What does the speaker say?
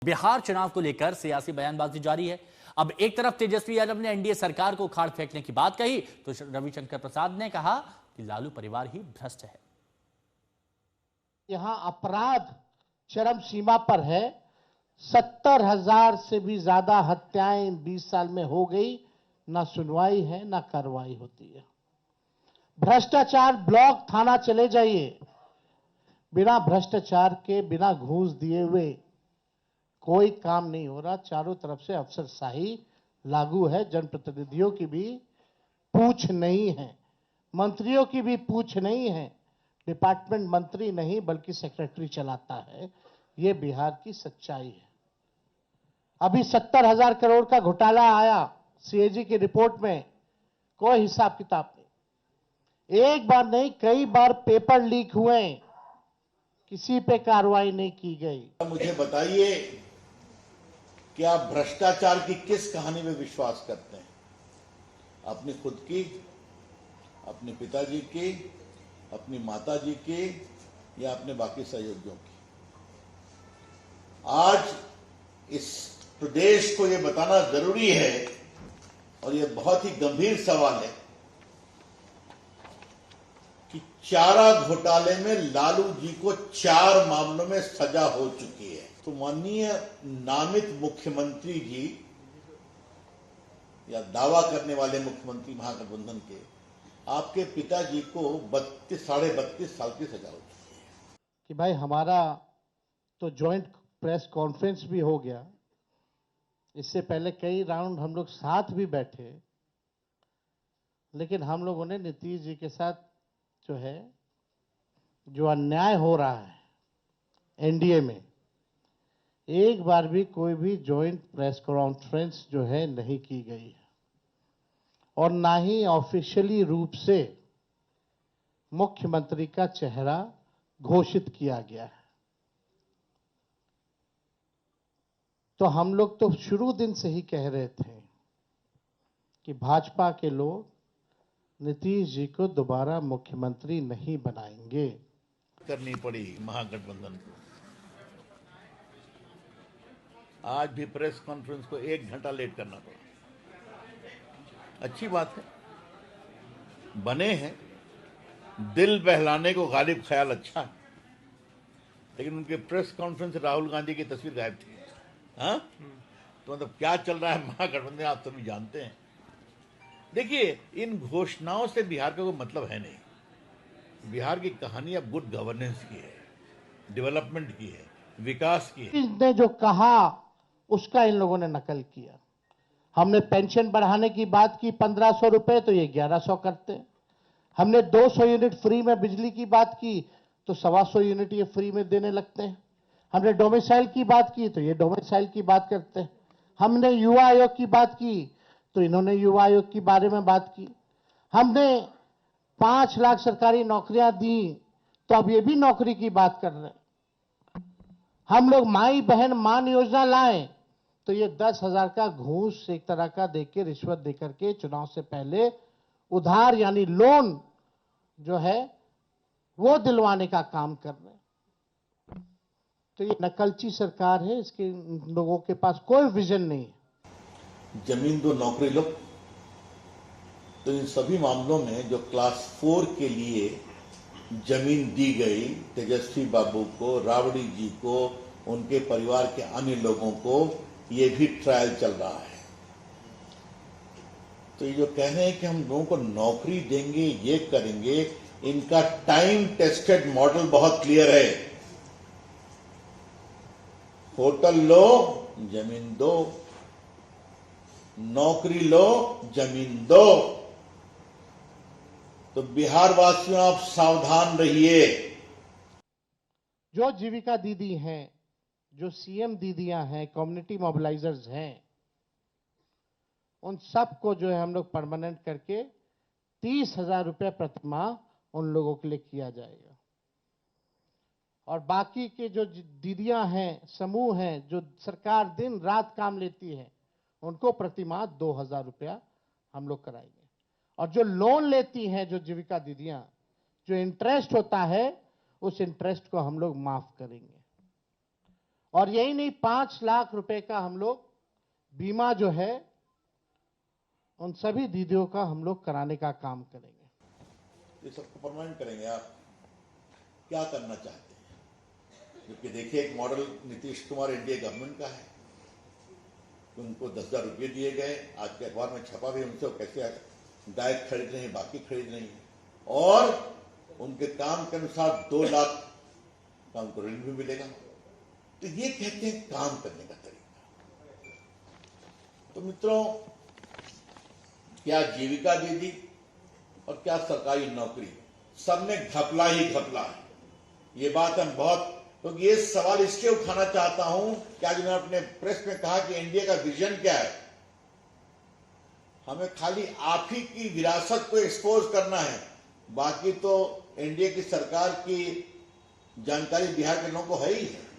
बिहार चुनाव को लेकर सियासी बयानबाजी जारी है। अब एक तरफ तेजस्वी यादव ने एनडीए सरकार को उखाड़ फेंकने की बात कही तो रविशंकर प्रसाद ने कहा कि लालू परिवार ही भ्रष्ट है। यहां अपराध चरम सीमा पर है। 70,000 से भी ज्यादा हत्याएं 20 साल में हो गई, ना सुनवाई है ना कार्रवाई होती है। भ्रष्टाचार ब्लॉक थाना चले जाइए, बिना भ्रष्टाचार के, बिना घूस दिए हुए कोई काम नहीं हो रहा। चारों तरफ से अफसरशाही लागू है। जनप्रतिनिधियों की भी पूछ नहीं है, मंत्रियों की भी पूछ नहीं है। डिपार्टमेंट मंत्री नहीं बल्कि सेक्रेटरी चलाता है। यह बिहार की सच्चाई है। अभी 70,000 करोड़ का घोटाला आया सीएजी की रिपोर्ट में, कोई हिसाब किताब नहीं। एक बार नहीं, कई बार पेपर लीक हुए, किसी पे कार्रवाई नहीं की गई। मुझे बताइए कि आप भ्रष्टाचार की किस कहानी में विश्वास करते हैं? अपनी खुद की, अपने पिताजी की, अपनी माताजी की, या अपने बाकी सहयोगियों की? आज इस प्रदेश को यह बताना जरूरी है और यह बहुत ही गंभीर सवाल है कि चारा घोटाले में लालू जी को 4 मामलों में सजा हो चुकी है। तो माननीय नामित मुख्यमंत्री जी या दावा करने वाले मुख्यमंत्री महागठबंधन के, आपके पिताजी को 32 साल की सजा हो चुकी है। कि भाई हमारा तो जॉइंट प्रेस कॉन्फ्रेंस भी हो गया, इससे पहले कई राउंड हम लोग साथ भी बैठे, लेकिन हम लोगों ने नीतीश जी के साथ जो है, जो अन्याय हो रहा है एनडीए में, एक बार भी कोई भी जॉइंट प्रेस कॉन्फ्रेंस जो है नहीं की गई है और ना ही ऑफिशियली रूप से मुख्यमंत्री का चेहरा घोषित किया गया है। तो हम लोग तो शुरू दिन से ही कह रहे थे कि भाजपा के लोग नीतीश जी को दोबारा मुख्यमंत्री नहीं बनाएंगे। करनी पड़ी महागठबंधन को। आज भी प्रेस कॉन्फ्रेंस को 1 घंटा लेट करना पड़ा। अच्छी बात है, बने हैं, दिल बहलाने को गालिब ख्याल अच्छा है, लेकिन उनके प्रेस कॉन्फ्रेंस राहुल गांधी की तस्वीर गायब थी। हाँ, तो मतलब क्या चल रहा है महागठबंधन आप सभी जानते हैं। देखिए, इन घोषणाओं से बिहार का कोई मतलब है नहीं। बिहार की कहानी अब गुड गवर्नेंस की है, डेवलपमेंट की है, विकास की है। इसने जो कहा उसका इन लोगों ने नकल किया। हमने पेंशन बढ़ाने की बात की 1,500 रुपए, तो ये 1,100 करते हैं। हमने 200 यूनिट फ्री में बिजली की बात की तो 125 यूनिट ये फ्री में देने लगते हैं। हमने डोमिसाइल की बात की तो ये डोमिसाइल की बात करते हैं। हमने युवा आयोग की बात की तो इन्होंने युवा आयोग के बारे में बात की। हमने 5 लाख सरकारी नौकरियां दी तो अब ये भी नौकरी की बात कर रहे हैं। हम लोग माई बहन मान योजना लाए तो ये 10,000 का घूस एक तरह का देके, रिश्वत देकर के चुनाव से पहले उधार यानी लोन जो है वो दिलवाने का काम कर रहे हैं। तो ये नकलची सरकार है, इसके लोगों के पास कोई विजन नहीं है। जमीन दो नौकरी लो, तो इन सभी मामलों में जो क्लास 4 के लिए जमीन दी गई तेजस्वी बाबू को, राबड़ी जी को, उनके परिवार के अन्य लोगों को, ये भी ट्रायल चल रहा है। तो ये जो कह रहे हैं कि हम लोगों को नौकरी देंगे, ये करेंगे, इनका टाइम टेस्टेड मॉडल बहुत क्लियर है। होटल लो, जमीन दो, नौकरी लो, जमीन दो। तो बिहार वासियों, आप सावधान रहिए। जो जीविका दीदी हैं, जो सीएम दीदियां हैं, कम्युनिटी मोबिलाइजर्स हैं, उन सबको जो है हम लोग परमानेंट करके 30,000 रुपये प्रति माह उन लोगों के लिए किया जाएगा। और बाकी के जो दीदियां हैं, समूह हैं, जो सरकार दिन रात काम लेती है, उनको प्रति माह 2,000 रुपया हम लोग कराएंगे। और जो लोन लेती हैं, जो जीविका दीदियां, जो इंटरेस्ट होता है, उस इंटरेस्ट को हम लोग माफ करेंगे। और यही नहीं, 5 लाख रुपए का हम लोग बीमा जो है उन सभी दीदियों का हम लोग कराने का काम करेंगे। ये सबको परमानेंट करेंगे। आप क्या करना चाहते हैं? क्योंकि देखिए, एक model Nitish Kumar NDA government का है। उनको 10,000 रुपये दिए गए, आज के अखबार में छपा भी उनसे, वो कैसे गाय खरीद रहे हैं, बाकी खरीद रही है, और उनके काम के अनुसार 2 लाख का उनको ऋण भी मिलेगा। तो ये कहते हैं काम करने का तरीका। तो मित्रों, क्या जीविका दीदी और क्या सरकारी नौकरी, सब में घपला ही घपला है। ये बात हम बहुत, क्योंकि ये सवाल इसके उठाना चाहता हूं कि आज मैंने अपने प्रेस में कहा कि एनडीए का विजन क्या है। हमें खाली आप ही की विरासत को एक्सपोज करना है, बाकी तो एनडीए की सरकार की जानकारी बिहार के लोगों को है ही है।